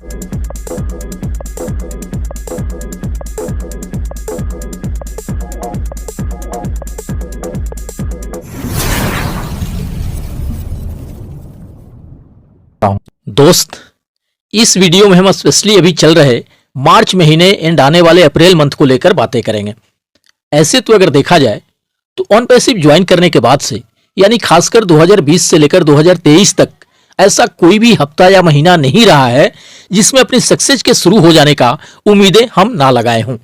दोस्त, इस वीडियो में हम स्पेशली अभी चल रहे मार्च महीने एंड आने वाले अप्रैल मंथ को लेकर बातें करेंगे। ऐसे तो अगर देखा जाए तो ऑन पैसिव ज्वाइन करने के बाद से यानी खासकर 2020 से लेकर 2023 तक ऐसा कोई भी हफ्ता या महीना नहीं रहा है जिसमें अपनी सक्सेस के शुरू हो जाने का उम्मीदें हम ना लगाए हों।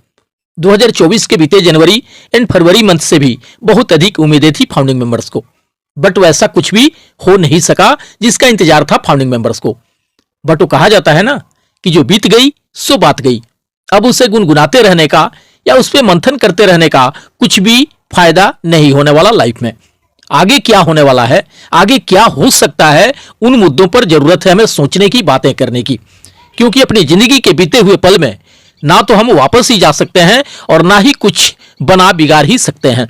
2024 के बीते जनवरी एंड फरवरी मंथ से भी बहुत अधिक उम्मीदें थी फाउंडिंग मेंबर्स को, बट वैसा कुछ भी हो नहीं सका जिसका इंतजार था फाउंडिंग मेंबर्स को। बट वो कहा जाता है ना कि जो बीत गई सो बात गई। अब उसे गुनगुनाते रहने का या उस पर मंथन करते रहने का कुछ भी फायदा नहीं होने वाला लाइफ में। आगे क्या होने वाला है, आगे क्या हो सकता है, उन मुद्दों पर जरूरत है हमें सोचने की, बातें करने की, क्योंकि अपनी जिंदगी के बीते हुए पल में ना तो हम वापस ही जा सकते हैं और ना ही कुछ बना बिगाड़ ही सकते हैं।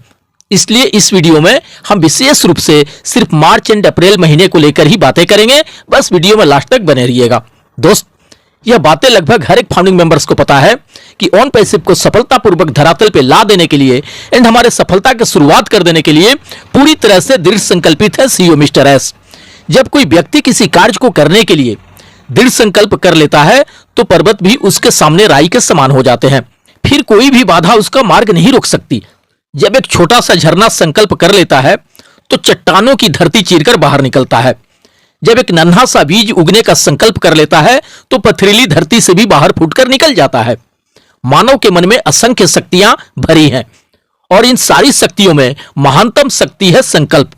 इसलिए इस वीडियो में हम विशेष रूप से सिर्फ मार्च एंड अप्रैल महीने को लेकर ही बातें करेंगे। बस वीडियो में लास्ट तक बने रहिएगा। दोस्त, यह बातें लगभग हर एक फाउंडिंग मेंबर्स को पता है कि ऑन पैसिव को सफलतापूर्वक धरातल पे ला देने के लिए एंड हमारे सफलता की शुरुआत कर देने के लिए पूरी तरह से दृढ़ संकल्पित है सीईओ मिस्टर एस। जब कोई व्यक्ति किसी कार्य को करने के लिए दृढ़ संकल्प कर लेता है तो पर्वत भी उसके सामने राई के समान हो जाते हैं। फिर कोई भी बाधा उसका मार्ग नहीं रोक सकती। जब एक छोटा सा झरना संकल्प कर लेता है तो चट्टानों की धरती चीरकर बाहर निकलता है। जब एक नन्हा सा बीज उगने का संकल्प कर लेता है तो पथरीली धरती से भी बाहर फूटकर निकल जाता है। मानव के मन में असंख्य शक्तियां भरी हैं और इन सारी शक्तियों में महानतम शक्ति है संकल्प।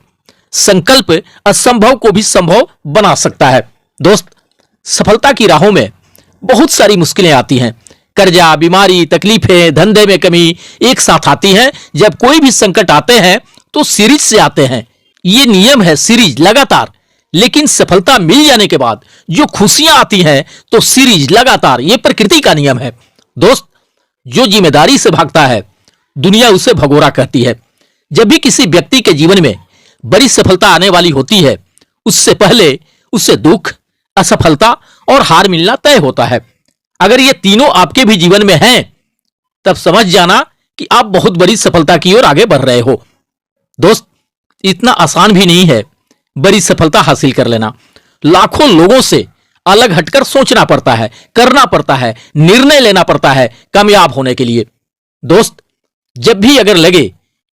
संकल्प असंभव को भी संभव बना सकता है। दोस्त, सफलता की राहों में बहुत सारी मुश्किलें आती हैं। कर्जा, बीमारी, तकलीफें, धंधे में कमी एक साथ आती हैं। जब कोई भी संकट आते हैं तो सीरीज से आते हैं। ये नियम है, सीरीज लगातार। लेकिन सफलता मिल जाने के बाद जो खुशियां आती हैं तो सीरीज लगातार, ये प्रकृति का नियम है। दोस्त, जो जिम्मेदारी से भागता है दुनिया उसे भगोड़ा कहती है। जब भी किसी व्यक्ति के जीवन में बड़ी सफलता आने वाली होती है उससे पहले उसे दुख, असफलता और हार मिलना तय होता है। अगर ये तीनों आपके भी जीवन में हैं तब समझ जाना कि आप बहुत बड़ी सफलता की ओर आगे बढ़ रहे हो। दोस्त, इतना आसान भी नहीं है बड़ी सफलता हासिल कर लेना। लाखों लोगों से अलग हटकर सोचना पड़ता है, करना पड़ता है, निर्णय लेना पड़ता है कामयाब होने के लिए। दोस्त, जब भी अगर लगे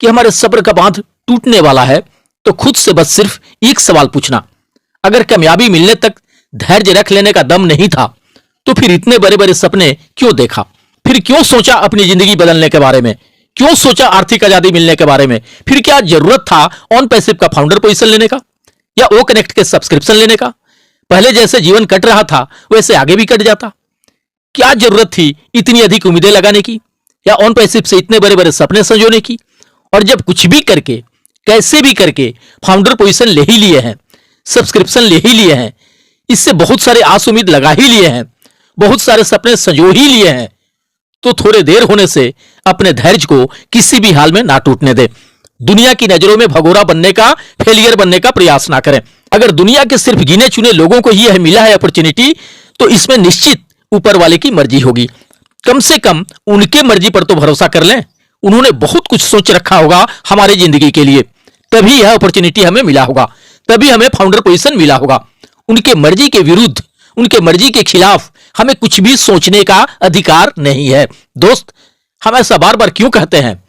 कि हमारे सब्र का बांध टूटने वाला है तो खुद से बस सिर्फ एक सवाल पूछना, अगर कामयाबी मिलने तक धैर्य रख लेने का दम नहीं था तो फिर इतने बड़े बड़े सपने क्यों देखा? फिर क्यों सोचा अपनी जिंदगी बदलने के बारे में? क्यों सोचा आर्थिक आजादी मिलने के बारे में? फिर क्या जरूरत था ऑन पैसिव का फाउंडर पोजीशन लेने का या ओ कनेक्ट के सब्सक्रिप्शन लेने का? पहले जैसे जीवन कट रहा था वैसे आगे भी कट जाता। क्या जरूरत थी इतनी अधिक उम्मीदें लगाने की या ऑन पैसिव से इतने बड़े बड़े सपने संजोने की? और जब कुछ भी करके, कैसे भी करके फाउंडर पोजीशन ले ही लिए हैं, सब्सक्रिप्शन ले ही लिए हैं, इससे बहुत सारे आस उम्मीद लगा ही लिए हैं, बहुत सारे सपने संजो ही लिए हैं, तो थोड़े देर होने से अपने धैर्य को किसी भी हाल में ना टूटने दे। दुनिया की नजरों में भगोड़ा बनने का, फेलियर बनने का प्रयास ना करें। अगर दुनिया के सिर्फ गिने चुने लोगों को यह मिला है अपॉर्चुनिटी तो इसमें निश्चित ऊपर वाले की मर्जी होगी। कम से कम उनके मर्जी पर तो भरोसा कर लें। उन्होंने बहुत कुछ सोच रखा होगा हमारी जिंदगी के लिए, तभी यह अपॉर्चुनिटी हमें मिला होगा, तभी हमें फाउंडर पोजीशन मिला होगा। उनके मर्जी के विरुद्ध, उनके मर्जी के खिलाफ हमें कुछ भी सोचने का अधिकार नहीं है। दोस्त, हम ऐसा बार बार क्यों कहते हैं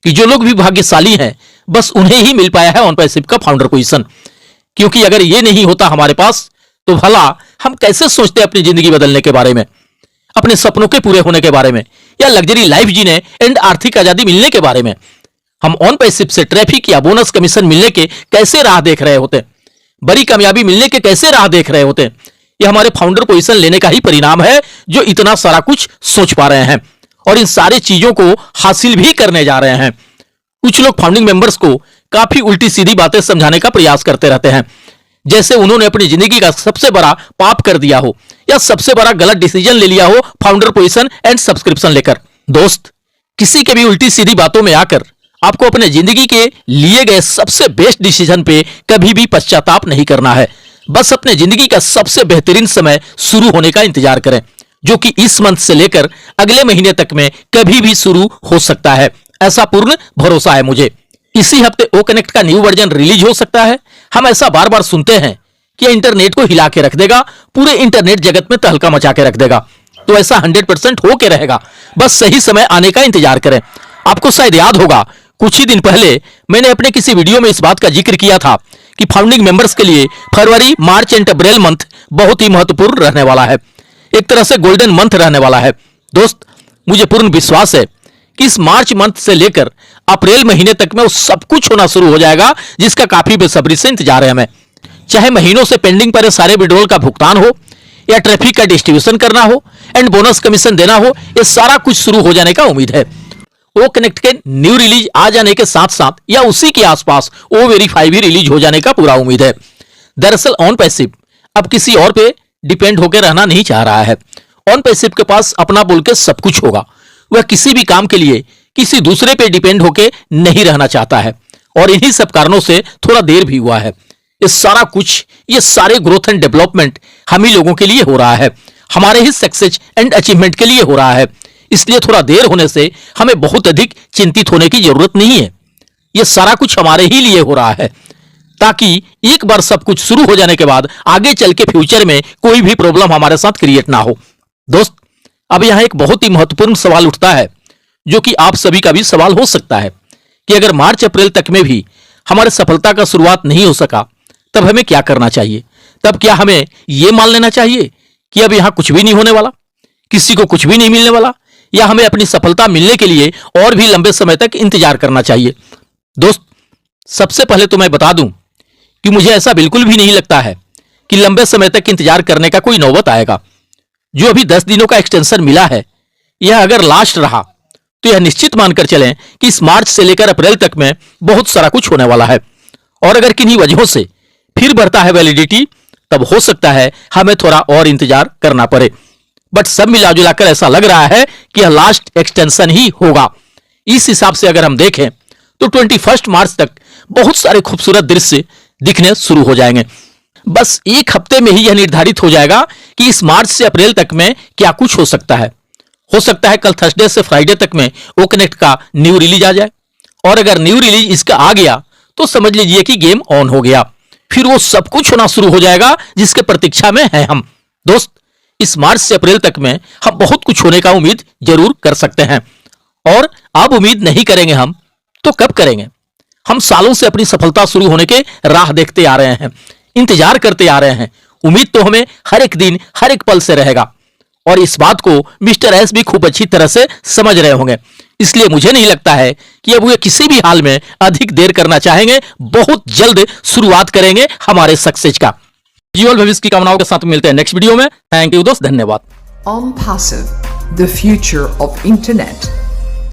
कि जो लोग भी भाग्यशाली हैं बस उन्हें ही मिल पाया है ऑन पैसिव का फाउंडर पोजीशन? क्योंकि अगर ये नहीं होता हमारे पास तो भला हम कैसे सोचते अपनी जिंदगी बदलने के बारे में, अपने सपनों के पूरे होने के बारे में, या लग्जरी लाइफ जीने एंड आर्थिक आजादी मिलने के बारे में? हम ऑन पैसिव से ट्रैफिक या बोनस कमीशन मिलने के कैसे राह देख रहे होते, बड़ी कामयाबी मिलने के कैसे राह देख रहे होते? यह हमारे फाउंडर पोजीशन लेने का ही परिणाम है जो इतना सारा कुछ सोच पा रहे हैं और इन सारी चीजों को हासिल भी करने जा रहे हैं। कुछ लोग फाउंडिंग मेंबर्स को काफी उल्टी सीधी बातें समझाने का प्रयास करते रहते हैं, जैसे उन्होंने अपनी जिंदगी का सबसे बड़ा पाप कर दिया हो या सबसे बड़ा गलत डिसीजन ले लिया हो फाउंडर पोजीशन एंड सब्सक्रिप्शन लेकर। दोस्त, किसी के भी उल्टी सीधी बातों में आकर आपको अपने जिंदगी के लिए गए सबसे बेस्ट डिसीजन पे कभी भी पश्चाताप नहीं करना है। बस अपने जिंदगी का सबसे बेहतरीन समय शुरू होने का इंतजार करें, जो कि इस मंथ से लेकर अगले महीने तक में कभी भी शुरू हो सकता है। ऐसा पूर्ण भरोसा है मुझे। इसी हफ्ते ओ कनेक्ट का न्यू वर्जन रिलीज हो सकता है। हम ऐसा बार बार सुनते हैं कि इंटरनेट को हिला के रख देगा, पूरे इंटरनेट जगत में तहलका मचा के रख देगा। तो ऐसा 100% हो के रहेगा। बस सही समय आने का इंतजार करें। आपको शायद याद होगा, कुछ ही दिन पहले मैंने अपने किसी वीडियो में इस बात का जिक्र किया था कि फाउंडिंग मेंबर्स के लिए फरवरी, मार्च एंड अप्रैल मंथ बहुत ही महत्वपूर्ण रहने वाला है। एक तरह से गोल्डन मंथ रहने वाला है। दोस्त, मुझे पूर्ण विश्वास है कि इस मार्च मंथ से लेकर अप्रैल महीने तक में वो सब कुछ होना शुरू हो जाएगा जिसका काफी बेसब्री से इंतजार है हमें। चाहे महीनों से पेंडिंग पड़े सारे विड्रॉल का भुगतान हो, या ट्रैफिक का डिस्ट्रीब्यूशन करना हो, एंड बोनस कमीशन देना हो, ये सारा कुछ शुरू हो जाने का उम्मीद है। ओ कनेक्ट के न्यू रिलीज आ जाने के साथ साथ या उसी के आसपास ओ वेरीफाई भी रिलीज हो जाने का पूरा उम्मीद है। दरअसल ऑन पैसिव अब किसी और पे डिपेंड होकर रहना नहीं चाह रहा है। ऑन पैसिव के पास अपना बोल के सब कुछ होगा। वह किसी भी काम के लिए किसी दूसरे पे डिपेंड होकर नहीं रहना चाहता है, और इन्हीं सब कारणों से थोड़ा देर भी हुआ है। ये सारा कुछ, ये सारे ग्रोथ एंड डेवलपमेंट हम ही लोगों के लिए हो रहा है, हमारे ही सक्सेस एंड अचीवमेंट के लिए हो रहा है। इसलिए थोड़ा देर होने से हमें बहुत अधिक चिंतित होने की जरूरत नहीं है। ये सारा कुछ हमारे ही लिए हो रहा है, ताकि एक बार सब कुछ शुरू हो जाने के बाद आगे चल के फ्यूचर में कोई भी प्रॉब्लम हमारे साथ क्रिएट ना हो। दोस्त, अब यहां एक बहुत ही महत्वपूर्ण सवाल उठता है, जो कि आप सभी का भी सवाल हो सकता है कि अगर मार्च अप्रैल तक में भी हमारे सफलता का शुरुआत नहीं हो सका, तब हमें क्या करना चाहिए? तब क्या हमें यह मान लेना चाहिए कि अब यहां कुछ भी नहीं होने वाला, किसी को कुछ भी नहीं मिलने वाला, या हमें अपनी सफलता मिलने के लिए और भी लंबे समय तक इंतजार करना चाहिए? दोस्त, सबसे पहले तो मैं बता दूं कि मुझे ऐसा बिल्कुल भी नहीं लगता है कि लंबे समय तक इंतजार करने का कोई नौबत आएगा। जो अभी 10 दिनों का एक्सटेंशन मिला है, यह अगर लास्ट रहा तो यह निश्चित मानकर चलें कि इस मार्च से लेकर अप्रैल तक में बहुत सारा कुछ होने वाला है। और अगर किन्हीं वजहों से फिर बढ़ता है वैलिडिटी, तब हो सकता है हमें थोड़ा और इंतजार करना पड़े। बट सब मिलाजुलाकर ऐसा लग रहा है कि यह लास्ट एक्सटेंशन ही होगा। इस हिसाब से अगर हम देखें तो 21 मार्च तक बहुत सारे खूबसूरत दृश्य दिखने शुरू हो जाएंगे। बस एक हफ्ते में ही यह निर्धारित हो जाएगा कि इस मार्च से अप्रैल तक में क्या कुछ हो सकता है। हो सकता है कल थर्सडे से फ्राइडे तक में ओ कनेक्ट का न्यू रिलीज आ जाए, और अगर न्यू रिलीज इसका आ गया तो समझ लीजिए कि गेम ऑन हो गया। फिर वो सब कुछ होना शुरू हो जाएगा जिसके प्रतीक्षा में हैं हम। दोस्त, इस मार्च से अप्रैल तक में हम बहुत कुछ होने का उम्मीद जरूर कर सकते हैं। और अब उम्मीद नहीं करेंगे हम तो कब करेंगे? हम सालों से अपनी सफलता शुरू होने के राह देखते आ रहे हैं, इंतजार करते आ रहे हैं। उम्मीद तो हमें हर एक दिन, हर एक पल से रहेगा, और इस बात को मिस्टर एस भी खूब अच्छी तरह से समझ रहे होंगे। इसलिए मुझे नहीं लगता है कि अब वे किसी भी हाल में अधिक देर करना चाहेंगे। बहुत जल्द शुरुआत करेंगे हमारे सक्सेस का। जीवन भविष्य की कामनाओं के साथ मिलते हैं नेक्स्ट वीडियो में। थैंक यू दोस्त, धन्यवाद। OnPassive, the future of internet.